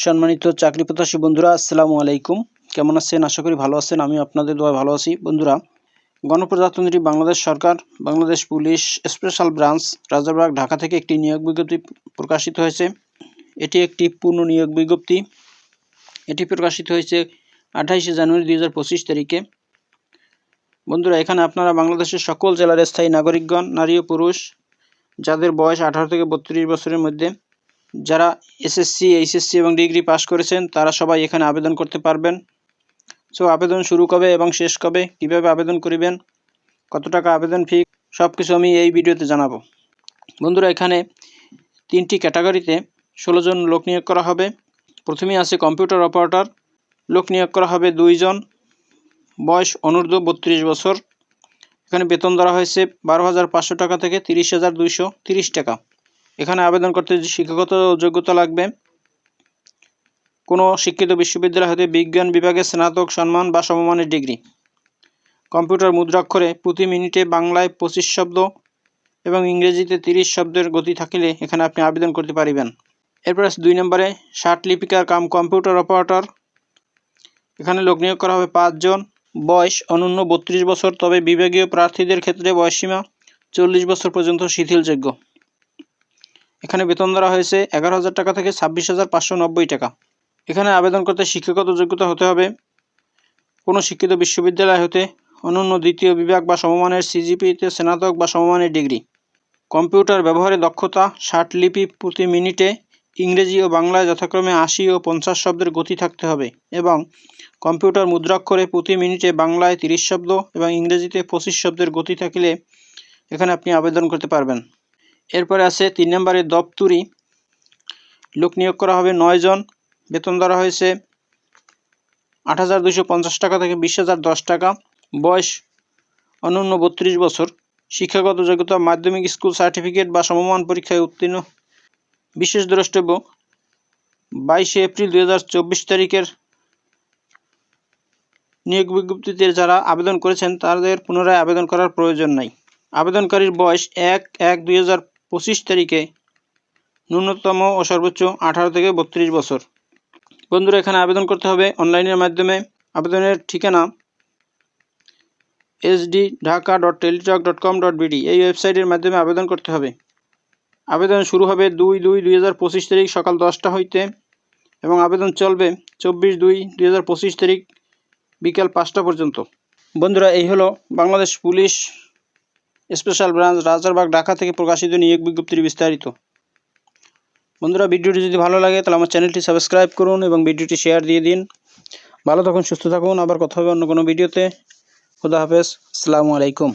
সম্মানিত চাকরি প্রত্যাশী বন্ধুরা, আসসালামু আলাইকুম। কেমন আছেন? আশা করি ভালো আছেন। আমি আপনাদের দোয়ায় ভালো আছি। বন্ধুরা, গণপ্রজাতন্ত্রী বাংলাদেশ সরকার, Bangladesh police special branch, Rajarbagh, Dhaka থেকে একটি নিয়োগ বিজ্ঞপ্তি প্রকাশিত হয়েছে। এটি একটি পূর্ণ নিয়োগ বিজ্ঞপ্তি। এটি প্রকাশিত হয়েছে 28শে জানুয়ারি 2025 তারিখে। বন্ধুরা, এখানে আপনারা বাংলাদেশের সকল জেলার স্থায়ী নাগরিকগণ, নারী ও পুরুষ, যাদের বয়স 18 থেকে 32 বছরের মধ্যে, যারা এসএসসি, এইচএসসি এবং ডিগ্রি পাস করেছেন, তারা সবাই এখানে আবেদন করতে পারবেন। সো আবেদন শুরু কবে এবং শেষ কবে, কিভাবে আবেদন করিবেন, কত টাকা আবেদন ফি, সব কিছু আমি এই ভিডিওতে জানাবো। বন্ধুরা, এখানে 3টি ক্যাটাগরিতে 16 জন লোক নিয়োগ করা হবে। প্রথমেই আছে কম্পিউটার অপারেটর, লোক নিয়োগ করা হবে 2 জন, বয়স অনূর্ধ্ব 32 বছর। এখানে বেতন ধরা হয়েছে 12,500 টাকা থেকে 30,230 টাকা। এখানে আবেদন করতে শিক্ষাগত যোগ্যতা লাগবে কোনো শিক্ষিত বিশ্ববিদ্যালয় হতে বিজ্ঞান বিভাগে স্নাতক সম্মান বা সমমানের ডিগ্রি। কম্পিউটার মুদ্রাক্ষরে প্রতি মিনিটে বাংলায় 25 শব্দ এবং ইংরেজিতে 30 শব্দের গতি থাকিলে এখানে আপনি আবেদন করতে পারিবেন। এরপর 2 নম্বরে ষাট লিপিকার কাম কম্পিউটার অপারেটর। এখানে লোক নিয়োগ করা হবে 5 জন, বয়স অনূন্য 32 বছর, তবে বিভাগীয় প্রার্থীদের ক্ষেত্রে বয়সসীমা 40 বছর পর্যন্ত শিথিলযোগ্য। এখানে বেতন ধরা হয়েছে 11,000 টাকা থেকে 26,590 টাকা। এখানে আবেদন করতে শিক্ষাগত যোগ্যতা হতে হবে কোনো শিক্ষিত বিশ্ববিদ্যালয় হতে অনন্য দ্বিতীয় বিভাগ বা সমমানের সিজিপিতে স্নাতক বা সমমানের ডিগ্রি। কম্পিউটার ব্যবহারে দক্ষতা 60 লিপি প্রতি মিনিটে ইংরেজি ও বাংলায় যথাক্রমে 80 ও 50 শব্দের গতি থাকতে হবে এবং কম্পিউটার মুদ্রাক্ষরে প্রতি মিনিটে বাংলায় 30 শব্দ এবং ইংরেজিতে 25 শব্দের গতি থাকলে এখানে আপনি আবেদন করতে পারবেন। এরপরে আছে 3 নম্বরে দপ্তরি, লোক নিয়োগ করা হবে 9 জন, বেতন ধরা হয়েছে 8,250 টাকা থেকে 20,010 টাকা। বয়স অনূন্য 32 বছর। শিক্ষাগত যোগ্যতা মাধ্যমিক স্কুল সার্টিফিকেট বা সমমান পরীক্ষায় উত্তীর্ণ। বিশেষ দ্রষ্টব্য 22 এপ্রিল 2024 তারিখের নিয়োগ বিজ্ঞপ্তিতে যারা আবেদন করেছেন তাদের পুনরায় আবেদন করার প্রয়োজন নাই। আবেদনকারীর বয়স 1/1/2025 তারিখে ন্যূনতম ও সর্বোচ্চ 18 থেকে 32 বছর। বন্ধুরা, এখানে আবেদন করতে হবে অনলাইনের মাধ্যমে। আবেদনের ঠিকানা sd.dhaka.teletalk.com.bd এই ওয়েবসাইটের মাধ্যমে আবেদন করতে হবে। আবেদন শুরু হবে 2/2/2025 তারিখ সকাল 10টা হইতে এবং আবেদন চলবে 24/2/2025 তারিখ বিকাল 5টা পর্যন্ত। বন্ধুরা, এই হলো Bangladesh police special branch, Rajarbagh, Dhaka থেকে প্রকাশিত নিয়োগ বিজ্ঞপ্তির বিস্তারিত। বন্ধুরা, ভিডিওটি যদি ভালো লাগে তাহলে আমার চ্যানেলটি সাবস্ক্রাইব করুন এবং ভিডিওটি শেয়ার দিয়ে দিন। ভালো থাকুন, সুস্থ থাকুন। আবার কথা হবে অন্য কোনো ভিডিওতে। খুদা হাফেজ। আসসালামু আলাইকুম।